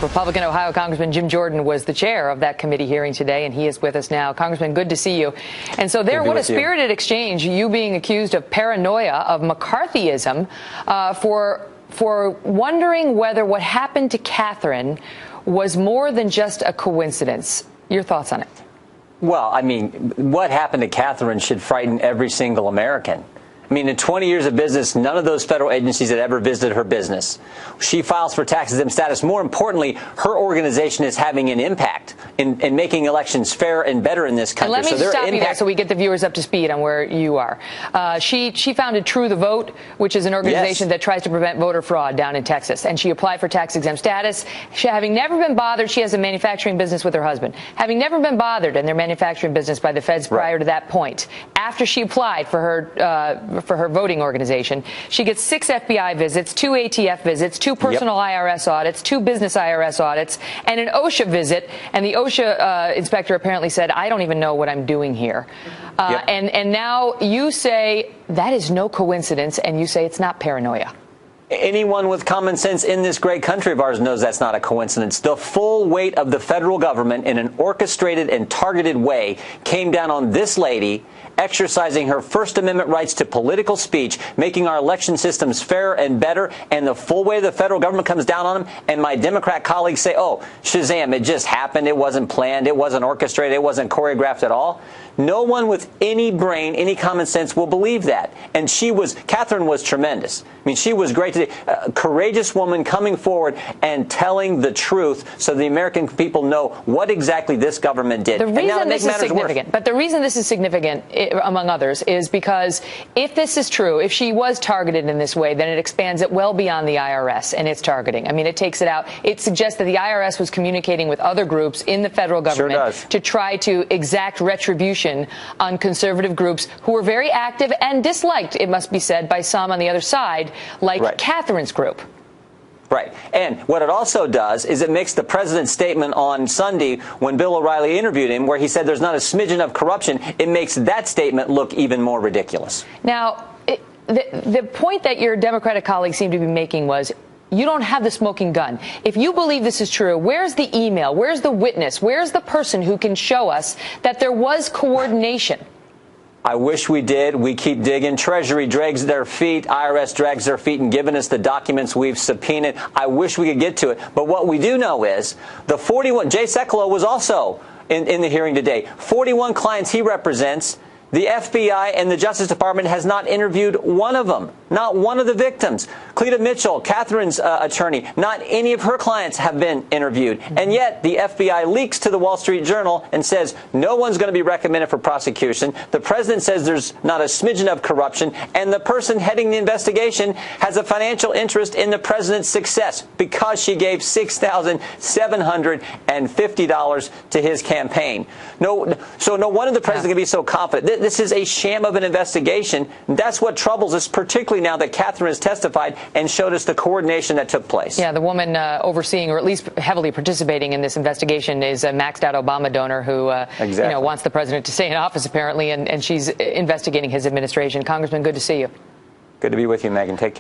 Republican Ohio Congressman Jim Jordan was the chair of that committee hearing today, and he is with us now. Congressman, good to see you. And so there, what a spirited exchange, you being accused of paranoia, of McCarthyism, for wondering whether what happened to Catherine was more than just a coincidence. Your thoughts on it? Well, I mean, what happened to Catherine should frighten every single American. I mean, in 20 years of business, none of those federal agencies had ever visited her business. She files for tax-exempt status. More importantly, her organization is having an impact in making elections fair and better in this country. And let me stop you there so we get the viewers up to speed on where you are. She founded True the Vote, which is an organization that tries to prevent voter fraud down in Texas. And she applied for tax-exempt status. Having never been bothered, she has a manufacturing business with her husband. Having never been bothered in their manufacturing business by the feds prior to that point, after she applied for her voting organization, she gets 6 FBI visits, 2 ATF visits, 2 personal IRS audits, 2 business IRS audits, and an OSHA visit. And the OSHA inspector apparently said, I don't even know what I'm doing here. And now you say that is no coincidence, and you say it's not paranoia. Anyone with common sense in this great country of ours knows that's not a coincidence. The full weight of the federal government in an orchestrated and targeted way came down on this lady, exercising her First Amendment rights to political speech, making our election systems fairer and better, and the full weight of the federal government comes down on them, and my Democrat colleagues say, oh, Shazam, it just happened, it wasn't planned, it wasn't orchestrated, it wasn't choreographed at all. No one with any brain, any common sense will believe that. And Catherine was tremendous. I mean, she was great today. A courageous woman coming forward and telling the truth so the American people know what exactly this government did. The reason this is significant, but the reason this is significant, among others, is because if this is true, if she was targeted in this way, then it expands it well beyond the IRS and its targeting. I mean, it takes it out. It suggests that the IRS was communicating with other groups in the federal government to try to exact retribution on conservative groups who were very active and disliked, it must be said, by some on the other side, like Catherine's group. Right. And what it also does is it makes the president's statement on Sunday when Bill O'Reilly interviewed him, where he said there's not a smidgen of corruption, it makes that statement look even more ridiculous. Now, the point that your Democratic colleagues seem to be making was, you don't have the smoking gun. If you believe this is true, where's the email? Where's the witness? Where's the person who can show us that there was coordination? I wish we did. We keep digging. Treasury drags their feet. IRS drags their feet in giving us the documents we've subpoenaed. I wish we could get to it. But what we do know is the 41, Jay Sekulow was also in the hearing today. 41 clients he represents. The FBI and the Justice Department has not interviewed one of them, not one of the victims. Cleta Mitchell, Catherine's attorney, not any of her clients have been interviewed. And yet the FBI leaks to the Wall Street Journal and says no one's going to be recommended for prosecution. The president says there's not a smidgen of corruption. And the person heading the investigation has a financial interest in the president's success because she gave $6,750 to his campaign. So no wonder the president can be so confident. This is a sham of an investigation. That's what troubles us, particularly now that Catherine has testified and showed us the coordination that took place. Yeah, the woman overseeing, or at least heavily participating in this investigation, is a maxed-out Obama donor who wants the president to stay in office, apparently, and she's investigating his administration. Congressman, good to see you. Good to be with you, Megan. Take care.